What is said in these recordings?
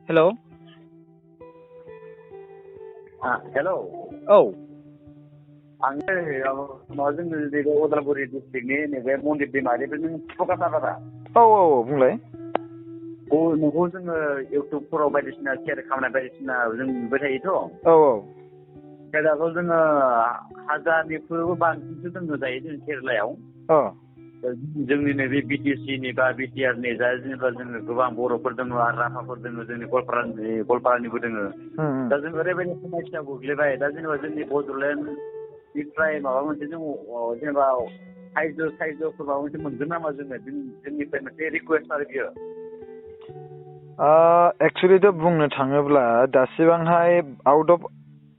Hello hello औ आङो माबा जोंनि नैबे उदालगुरि डिस्ट्रिक्टनि नैबे मन्दिर दैमारिनिफ्राय नों प्रकाश औ बुंलाय नोंखौ जोङो इउटुबफोराव बायदिसिना सेयार खालामनाय बायदिसिना जों नुबाय थायोथ' औ ओमफ्राय दाथ' जोङो हाजारनिख्रुइबो बांसिनसो जोङो जायो जों केरेलायाव अ जोंनि नैबे बिटिसिनि बा बिटिआरनि जा जेनेबा जोङो गोबां बर'फोर दङ आरो राभाफोर दङ जोंनि गवालपारानिबो दङ दा जों ओरैबायदि समस्यायाव गोग्लैबाय दा जेनेबा जोंनि बड'लेण्डनिफ्राय माबा मोनसे जों जेनेबा सायजफोर माबा मोनसे मोनगोन नामा जोङो जोंनिफ्राय मोनसे रिकुवेस्ट आरो बियो एक्सुवेलिथ' बुंनो थाङोब्ला दासिबांहाय आउट अफ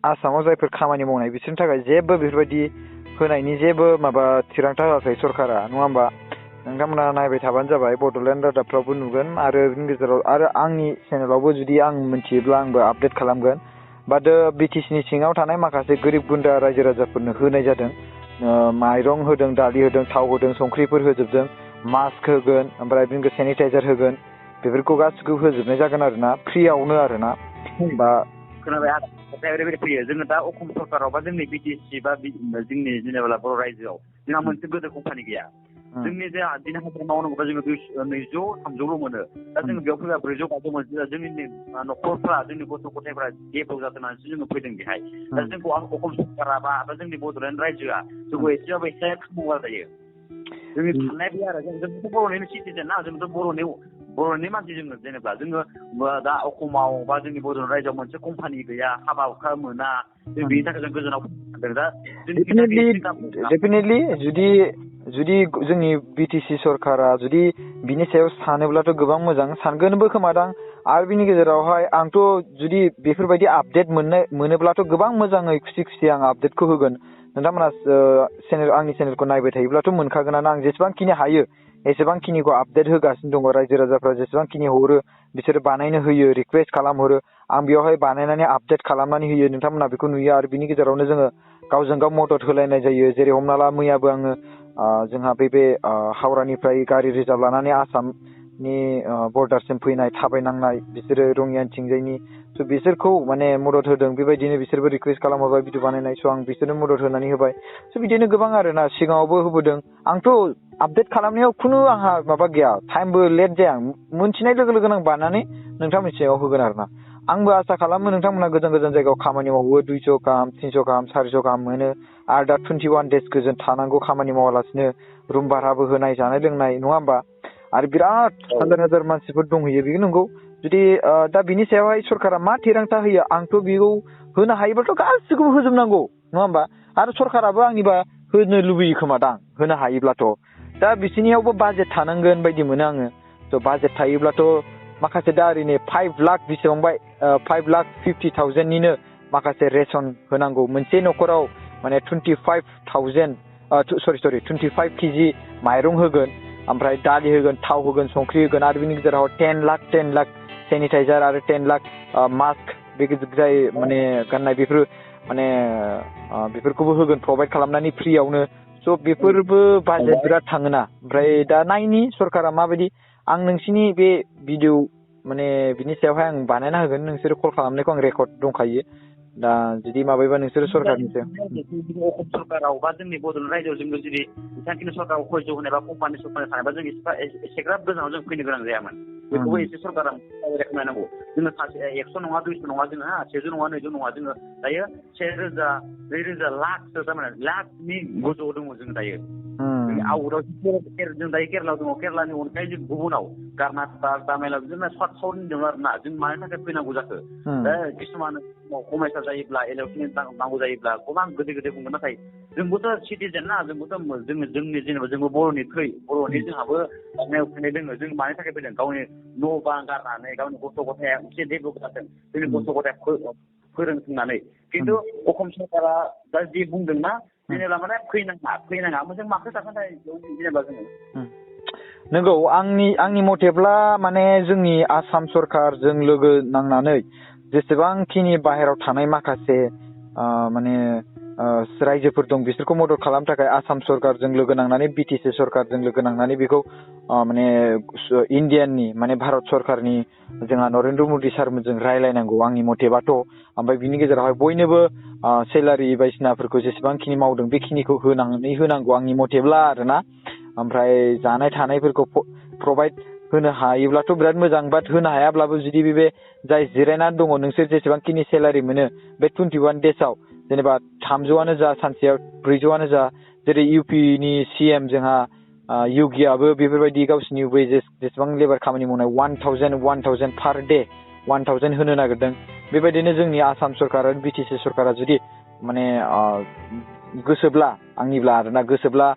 आसामाव जायफोर खामानि मावनाय बिसोरनि थाखाय जेबो बेफोरबायदि होनायनि जेबो माबा थिरांथा होआखै सरकारा नङा होमबा नोंथांमोना नायबाय थाबानो जाबाय बड'लेण्ड रादाबफ्रावबो नुगोन आरो बिनि गेजेराव आरो आंनि चेनेलावबो जुदि आं मिथियोब्ला आंबो आपडेट खालामगोन बाट बिटिसिनि सिङाव थानाय माखासे गोरिब गुन्द्रा रायजो राजाफोरनो होनाय जादों माइरं होदों दालि होदों थाव होदों संख्रिफोर होजोबदों मास्क होगोन ओमफ्राय बिदिनो सेनिटाइजार होगोन बेफोरखौ गासिखौबो होजोबनाय जागोन आरोना फ्रियावनो आरोना बा खोनाबाय खोथाया ओरैबायदि फैयो जोङो दा असम सरकाराव बा जोंनि बिटिसि बा जोंनि जेनेबा बर' रायजोआव जोंहा मोनसे गोदो कम्पानि गैया जोंनि जे दिनै हाजिरा मावनांगौबा जोङो 200-300ल' मोनो दा जोङो बेयाव फैबा 400-500 मोनसे जोंनि न'खरफ्रा जोंनि गथ' गथायफ्रा डेभेलप जाथोंनानैसो जोङो फैदों बेहाय दा जोंखौ असम सरकारा बा जोंनि बड'लेण्ड रायजोआ जोंखौ एसेबाबो एसे खामावा जायो जोंनि साननाय बे आरो जोंथ' बर'निनो सिटिजेन ना जोंथ' बर'नि मानसि जोङो जेनेबा जोङो दा असमाव बा जोंनि बड'लेण्ड रायजोआव मोनसे कम्पानि गैया हाबा हुखा मोना जों बेनि थाखाय जों गोजानाव फैदों दा डेफिनेटलि जुदि जोंनि बिटिसि सरकारा जुदि बिनि सायाव सानोब्लाथ' गोबां मोजां सानगोनबो खोमादां आरो बिनि गेजेरावहाय आंथ' जुदि बेफोरबायदि आपडेट मोनोब्लाथ' गोबां मोजाङै खुसि आं आपडेटखौ होगोन नोंथांमोना आंनि चेनेलखौ नायबाय थायोब्लाथ' मोनखागोनानो आं जेसेबांखिनि हायो एसेबांखिनिखौ आपडेट होगासिनो दङ रायजो राजाफ्रा जेसेबांखिनि हरो बिसोरो बानायनो होयो रिकुवेस्ट खालामहरो आं बेयावहाय बानायनानै आपडेट खालामनानै होयो नोंथांमोना बेखौ नुयो आरो बिनि गेजेरावनो जोङो गावजों गाव मदद होलायनाय जायो जेरै हमना ला मैयाबो आङो जोंहा बे हावरानिफ्राय गारि रिजार्भ लानानै आसामनि बर्डारसिम फैनाय थाबायनांनाय बिसोरो रङियानथिंजायनि स' बिसोरखौ माने मदद होदों बेबायदिनो बिसोरबो रिकुवेस्ट खालामहरबाय भिडिअ बानायनाय स' आं बिसोरनो मदद होनानै होबाय स' बिदिनो गोबां आरोना सिगाङावबो होबोदों आंथ' आपडेट खालामनायाव खुनु आंहा माबा गैया टाइमबो लेट जाया मोनथिनाय लोगो लोगोनो आं बानायनानै नोंथांमोननि सायाव होगोन आरोना आंबो आसा खालामो नोंथांमोना गोजान गोजान जायगायाव खामानि मावो 200 गाहाम 300 गाहाम 400 गाहाम मोनो आरो दा 21 डेज गोजोन थानांगौ खामानि मावालासिनो रुम भाराबो होनाय जानाय लोंनाय नङा होमबा आरो बिराद हाजार मानसिफोर दंहैयो बेयो नंगौ जुदि दा बिनि सायावहाय सरकारा मा थिरांथा होयो आंथ' बेखौ होनो हायोबाथ' गासिखौबो होजोबनांगौ नङा होमबा आरो सरकाराबो आंनिबा होनो लुबैयो खोमादां होनो हायोब्लाथ' दा बिसोरनियावबो बाजेट थानांगोन बायदि मोनो आङो थ' बाजेट थायोब्लाथ' माखासे दा ओरैनो 5 लाख बेसेबांबाय 5,50,000निनो माखासे रेसन होनांगौ मोनसे न'खराव माने 25 केजि माइरं होगोन ओमफ्राय दालि होगोन थाव होगोन संख्रि होगोन आरो बिनि गेजेराव 10 लाख सेनिटाइजार आरो 10 लाख मास्क बे जाय माने गाननाय बेफोर माने बेफोरखौबो होगोन प्रभाइड खालामनानै फ्रियावनो स' बेफोरबो बाजेट बिराद थाङोना ओमफ्राय दा नायनि सरकारा माबायदि आं नोंसिनि बे भिडिअ माने बिनि सायावहाय आं बानायना होगोन नोंसोरो कल खालामनायखौ आं रेकर्ड दंखायो दा जुदि माबायबा नोंसोरो सरकारनि सायाव असम सरकाराव बा जोंनि बड'लेण्ड रायजोआव जोंबो जुदि बिथांखिनि सरकाराव खयज' होनाय बा कम्पानि सरकार थानायबा जों एसेग्राब गोजानाव जों फैनो गोनां जायामोन बेखौबो एसे सरकारा रेखमायनांगौ जोङो सासे 100 नङा 200 नङा जोङो 100 नङा 200 नङा जोङो दायो 1,000 2,000 लाखसो थारमाने लाखनि गोजौआव दङ जों दायो आउटआव जों दायो केरेलायाव दङ केरेलानि अनगायै जों गुबुनाव कर्नाटक तामिलनाडु जोंना साउथनि दङ आरोना जों मानि थाखाय फैनांगौ जाखो दा किसुमान समयसा जायोब्ला इलेक्सन नांगौ जायोब्ला गोबां गोदै बुंगोन नाथाय जोंबोथ' सिटिजेन ना जोंबोथ' जोंनि जेनेबा जोंबो बर'नि जोंहाबो गांनाय उखैनाय दङ जों मानि थाखाय फैदों गावनि न' बां गारनानै गावनि गथ' गथाया एसे डेभेलप जाथों जोंनि गथ' गथाया फोरोंथोंनानै खिन्थु असम सरकारा दा जि बुंदोंना जेनेबा माने फैनाङा जों माखो थाखाय जेनेबा जोङो नंगौ आंनि मथेब्ला माने जोंनि आसाम सरकारजों लोगो नांनानै जेसेबांखिनि बाहेरायाव थानाय माखासे माने रायजोफोर दं बिसोरखौ मदद खालामनो थाखाय आसाम सरकारजों लोगो नांनानै बिटिसि सरकारजों लोगो नांनानै बेखौ माने इण्डियाननि माने भारत सरकारनि जोंहा नरेन्द्र मदि सारमोनजों रायलायनांगौ आंनि मथेबाथ'। ओमफ्राय बिनि गेजेरावहाय बयनोबो सेलारि बायदिसिनाफोरखौ जेसेबांखिनि मावदों बेखिनिखौ होनांगौ आंनि मथेब्ला आरोना। ओमफ्राय जानाय थानायफोरखौ प्रभाइड होनो हायोब्लाथ' बिराद मोजां, बाट होनो हायाब्लाबो जुदि बे जाय जिरायनानै दङ नोंसोर जेसेबांखिनि सेलारि मोनो बे 21 डेजआव जेनेबा 300आनो जा सानसेयाव 400आनो जा, जेरै इउपिनि CM जोंहा योगियाबो बेफोरबायदि गावसिनि वेजेस जेसेबां लेबार खामानि मावनाय 1000 पार डे 1000 होनो नागिरदों। बेबायदिनो जोंनि आसाम सरकार आरो बिटिसि सरकारा जुदि माने गोसोब्ला आंनिब्ला आरोना गोसोब्ला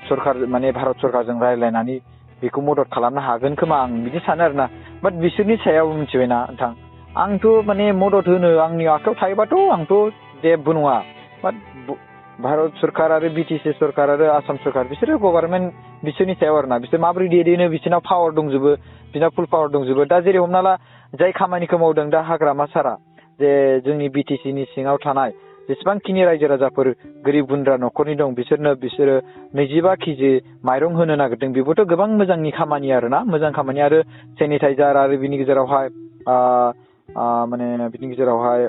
सरकार माने भारत सरकारजों रायलायनानै बेखौ मदद खालामनो हागोन खोमा आं बिदि सानो आरोना। बाट बिसोरनि सायाव मिथिबायना नोंथां, आंथ' माने मदद होनो आंनि आखायाव थायोबाथ' आंथ' जेबो नङा। बाट भारत सरकार आरो बिटिसि सरकार आरो आसाम सरकार बिसोरो गभर्नमेन्ट बिसोरनि सायाव आरोना, बिसोर माबोरै दैदेनो बिसोरनाव पावार दंजोबो, बिसोरनाव फुल पावार दंजोबो। दा जेरै हमना ला जाय खामानिखौ मावदों दा हाग्रामा सारा जे जोंनि बिटिसिनि सिङाव थानाय जेसेबांखिनि रायजो राजाफोर गोरिब गुन्द्रा न'खरनि दं बिसोरो 25 केजि माइरं होनो नागिरदों। बेबोथ' गोबां मोजांनि खामानि आरोना, मोजां खामानि। आरो सेनिटाइजार आरो बिनि गेजेरावहाय माने बिनि गेजेरावहाय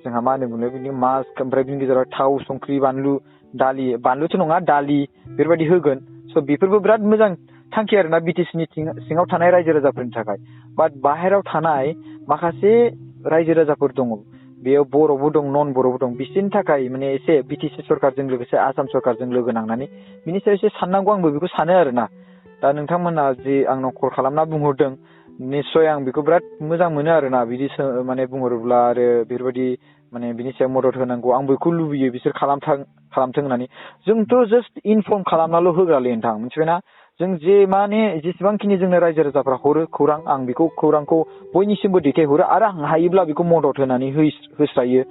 जोंहा मा होनोमोनलाय बिनि मास्क, ओमफ्राय बिनि गेजेराव थाव संख्रि बानलु दालि, बानलुथ' नङा दालि बेफोरबायदि होगोन। स' बेफोरबो बिराद मोजां थांखि आरोना बिटिसिनि सिङाव थानाय रायजो राजाफोरनि थाखाय। बाट बाहेराव थानाय माखासे रायजो राजाफोर दङ, बेयाव बर'बो दं नन बर'बो दं, बिसोरनि थाखाय माने एसे बिटिसि सरकारजों लोगोसे आसाम सरकारजों लोगो नांनानै बिनि सायाव एसे साननांगौ, आंबो बेखौ सानो आरोना। दा नोंथांमोना जि आंनाव कल खालामना बुंहरदों निस्सय आं बेखौ बिराद मोजां मोनो आरोना, बिदि माने बुंहरोब्ला आरो बेफोरबायदि माने बिनि सायाव मदद होनांगौ आं बेखौ लुबैयो बिसोर खालामथों होननानै। जोंथ' जास्ट इनफर्म खालामनाल' होग्रालै नोंथां, मिथिबायना। जों जे माने जेसेबांखिनि जोंनो रायजो राजाफ्रा हरो खौरां, आं बेखौ खौरांखौ बयनिसिमबो दैथायहरो आरो आं हायोब्ला बेखौ मदद होनानै होस्रायो।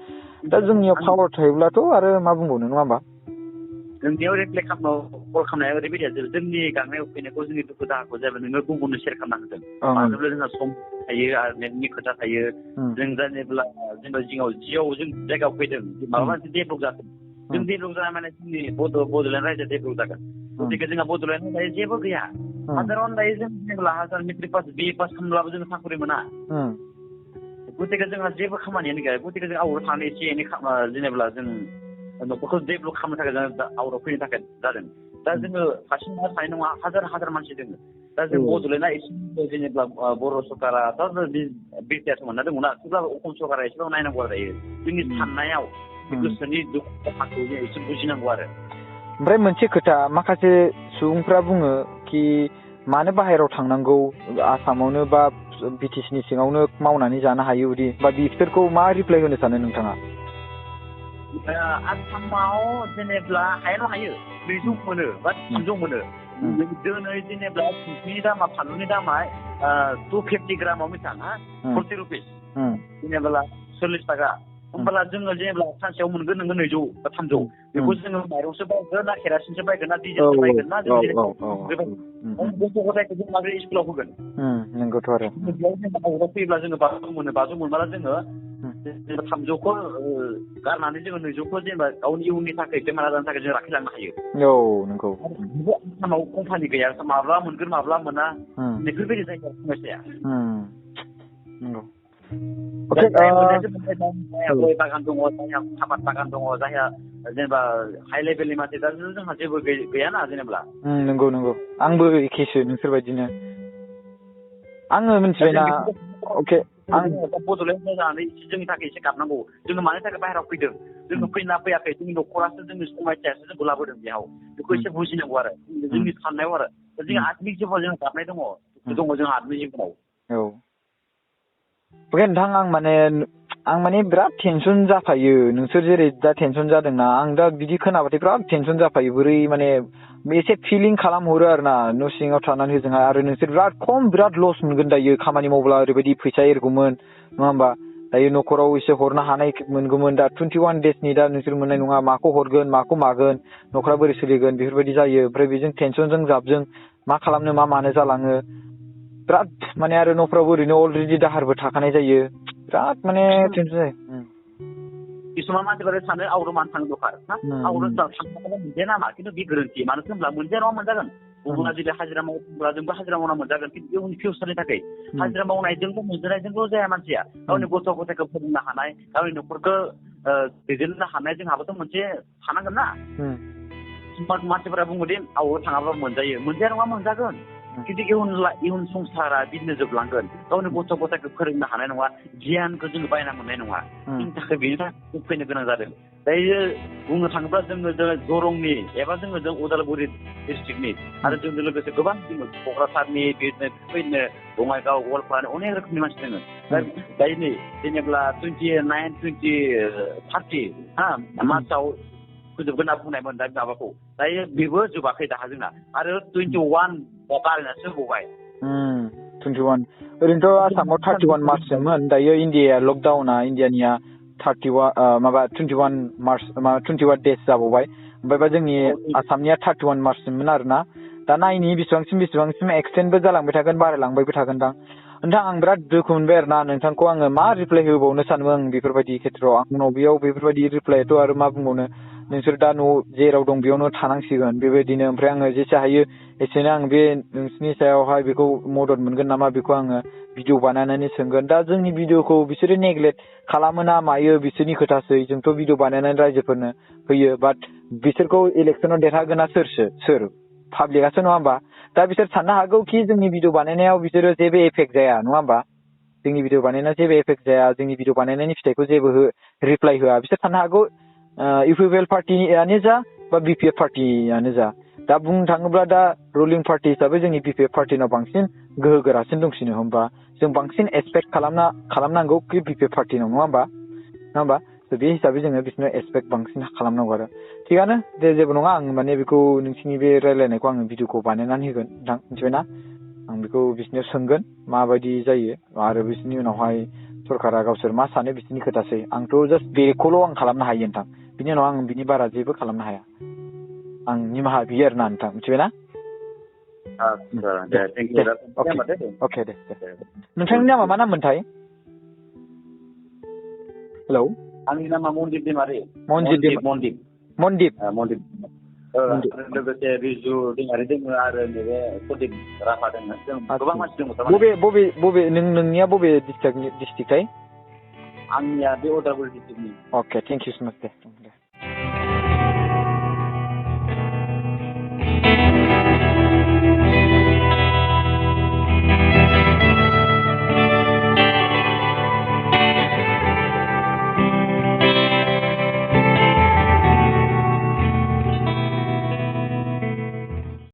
दा जोंनियाव पावार थायोब्लाथ' आरो मा बुंबावनो, नङा होमबा? जोंनियाव रिप्लाइ कल खालामनाया ओरैबायदि जोंनि गांनाय उखैनायखौ जोंनि दुखु दाहाखौ जेब्ला नोङो गुबुननो सेयार खालामना होदों, मानोब्ला जोंहा सम थायो आरो नेटनि खोथा थायो। जों जेनेबा जिङाव जों जायगायाव फैदों माबा मोनसे डेभेलप जागोन, जों डेभेलप जानाय माने जोंनि बड'लेण्ड रायजोआ डेभेलप जागोन। गतिके जोंहा बड'लेण्डआव दायो जेबो गैया। हाजारावनो दायो जों जेनेबा हाजार मेट्रिक पास BA पास खालामब्लाबो जों साख्रि मोना। गतिके जोंहा जेबो खामानियानो गैया। गतिके जों आउटआव थानो एसे एनै जेनेबा जों न'खरखौ डेभेलप खालामनो थाखाय जों आउटआव फैनो थाखाय जादों। दा जोङो सासे नङा सानै नङा हाजार मानसि दङ। दा जों बड'लेण्डआ एसे जेनेबा बर' सरकाराथ' बिटिआर मोनना दङ ना, थेवब्लाबो असम सरकारा एसेबाबो नायनांगौ आरो दायो जोंनि साननायाव गोसोनि दुखु दाहाखौ जों एसे बुजिनांगौ आरो। ओमफ्राय मोनसे खोथा, माखासे सुबुंफ्रा बुङो कि मानो बाहेरायाव थांनांगौ, आसामावनो बा बिटिसिनि सिङावनो मावनानै जानो हायो बिदि, बा बिसोरखौ मा रिप्लाइ होनो सानो नोंथाङा? आसामाव जेनेबा हायाल' हायो 400 मोनो बा 300 मोनो। दिनै जेनेबा संख्रिनि दामा फानलुनि दामा 250 ग्रामाव बेसेबां 40 रुपिस, जेनेबा 40 थाखा। होमब्ला जोङो जेनेबा सानसेयाव मोनगोन नोङो 200 बा 300, बेखौ जोङो माइरंसो बायगोन ना केरासिनसो बायगोन ना डिजेलसो बायगोन ना जों गथ' गथायखौ जों माबोरै स्कुलाव होगोन? नंगौथ' आरो बेयाव जों आउटआव फैयोब्ला जोङो 500 मोनो, 500 मोनब्ला जोङो जेनेबा 300खौ गारनानै जोङो 200खौ जेनेबा गावनि इयुननि थाखाय बेमार आजारनि थाखाय जों लाखिलांनो हायो। औ नंगौ। आसामाव कम्पानि गैया, माब्ला मोनगोन माब्ला मोना बेफोरबायदि जायगायाव समस्या। नंगौ। गय बागान दङ, जायहा सापात बागान दङ, जायहा जेनेबा हाइ लेभेलनि मानसि, दा जोंहा जेबो गैयाना जेनेबा। नंगौ आंबो एखेसो नोंसोरबायदिनो। आङो मिथिबायना। अके, आं बड'लेण्ड जानानै जोंनि थाखाय एसे गाबनांगौ। जोङो मानि थाखाय बाहेरायाव फैदों, जोङो फैना फैयाखै, जोंनि न'खरासो जोंनि समायसायासो जोंखौ लाबोदों बेयाव, बेखौ एसे बुजिनांगौ आरो जोंनि साननायाव आरो। जोंहा आत्मिक जिउआव जोंहा गाबनाय दङ जोंहा आत्मिक जिउआव। औ अके नोंथां, आं माने बिराद टेनसन जाफायो। नोंसोर जेरै दा टेनसन जादोंना, आं दा बिदि खोनाबाथाय बिराद टेनसन जाफायो। बोरै माने एसे फिलिं खालामहरो आरोना न' सिङाव थानानै होजोंहाय। आरो नोंसोर बिराद लस मोनगोन दायो, खामानि मावब्ला ओरैबायदि फैसा एरगौमोन, नङा होमबा? दायो न'खराव एसे हरनो हानाय मोनगौमोन। दा 21 डेजनि दा नोंसोर मोननाय नङा, माखौ हरगोन माखौ मागोन, न'खरा बोरै सोलिगोन बेफोरबायदि जायो। ओमफ्राय बेजों टेनसनजों जाबजों मा खालामनो मा मानो जालाङो बिराद माने। आरो न'फ्रावबो ओरैनो अलरेडि दाहारबो थाखानाय जायो, बिराद माने टेनसन जायो। किसुमान मानसिफोरा सानो आवरो मान थांनो दरखार ना आवरो थांनो मोनजाया नामा खिन्थु बे गोरोन्थि मानो होनब्ला मोनजाया नङा मोनजागोन गुबुना जुदि हाजिरा मावोब्ला जोंबो हाजिरा मावना मोनजागोन खिन्थु इयुननि फिउचारनि थाखाय हाजिरा मावनायजोंबो मोनजानायजोंल' जाया मानसिया गावनि गथ' गथायखौ फोरोंनो हानाय गावनि न'खरखौ दैदेननो हानाय जोंहाबोथ' मोनसे थानांगोन ना मानसिफोरा बुङोदि आवरो थाङाब्ला मोनजाया नङा मोनजागोन खिन्थु इयुन संसारा बिदिनो जोबलांगोन गावनि गथ' गथायखौ फोरोंनो हानाय नङा गियानखौ जोङो बायना मोननाय नङा बेनि थाखाय फैनो गोनां जादों दायो बुंनो थाङोब्ला जोङो दरंनि एबा जों उदालगुरि डिस्ट्रिक्टनि आरो जोंजों लोगोसे गोबां जोङो क'क्राझारनि बेबायदिनो बङाइगाव गवालपारानि अनेक रोखोमनि मानसि दङ दायो नै जेनेबा 29-30 मार्चआव फोजोबगोन होनना बुंनायमोन दा माबाखौ दायो बेबो जोबाखै दाहा जोंना आरो 21 बारायनासो होबावबाय 21 ओरैनोथ' आसामाव 31 मार्चसिममोन दायो इण्डियाया लकडाउना इण्डियानिया 21 मार्च 21 डेज जाबावबाय ओमफ्रायबा जोंनि आसामनिया 31 मार्चसिममोन आरोना दा नायनि बेसेबांसिम एक्सटेन्डबो जालांबाय थागोन बारायलांबायबो थागोनदां नोंथां आं बिराद दुखु मोनबाय आरोना नोंथांखौ आङो मा रिप्लाय होबावनो सानदों आं बेफोरबायदि खेथ्रआव आंनाव बेयाव बेफोरबायदि रिप्लायथ' आरो मा बुंबावनो नोंसोर दा न'आव जेराव दं बेयावनो थानांसिगोन बेबायदिनो ओमफ्राय आङो जेसे हायो एसेनो आं बे नोंसिनि सायावहाय बेखौ मदद मोनगोन नामा बेखौ आङो भिडिअ बानायनानै सोंगोन दा जोंनि भिडिअखौ बिसोरो नेग्लेक्ट खालामो ना मायो बिसोरनि खोथासै जोंथ' भिडिअ बानायनानै रायजोफोरनो होयो बाट बिसोरखौ इलेक्सनाव देरहागोना सोर पाब्लिकआसो नङा होमबा दा बिसोर साननो हागौ कि जोंनि भिडिअ बानायनायाव बिसोरो जेबो एफेक्ट जाया नङा होमबा जोंनि भिडिअ बानायनायाव जेबो एफेक्ट जाया जोंनि भिडिअ बानायनायनि फिथाइखौ जेबो रिप्लाय होआ बिसोर साननो हागौ इउपिपिएल पार्टियानो जा बा बिपिएफ पार्टियानो जा दा बुंनो थाङोब्ला दा रुलिं पार्टि हिसाबै जोंनि बिपिएफ पार्टिनाव बांसिन गोहो गोरासिन दंसिनो होमबा जों बांसिन एक्सपेक्ट खालामनांगौ कि बिपिएफ पार्टिनाव नङा होमबा बे हिसाबै जोङो बिसोरनो एक्सपेक्ट बांसिन खालामनांगौ आरो थिगानो दे जेबो नङा आं माने बेखौ नोंसिनि बे रायलायनायखौ आङो भिडिअखौ बानायनानै होगोन नोंथां मिथिबायना आं बेखौ बिसोरनियाव सोंगोन माबायदि जायो आरो बिसोरनि उनावहाय सरकारा गावसोर मा सानो बिसोरनि खोथासै आंथ' जास्ट बेखौल' आं खालामनो हायो नोंथां बिनि उनाव आं बिनि बारा जेबो खालामनो हाया आं निमाहा बियो आरोना नोंथां मिथिबायना अके दे नोंथांनि नामा मा नाममोनथाय हेलौ आंनि नामा मनदिप दैमारि मनदिप लोगोसे रिजु दैमारि दङ आरो नैबे प्रदीप राभा दङ जों गोबां मानसि दङ बबे नोंनिया बबे डिस्ट्रिक्टथाय आंनिया बे उदालगुरि डिस्ट्रिक्टनि अके थेंक इउ सो माच दे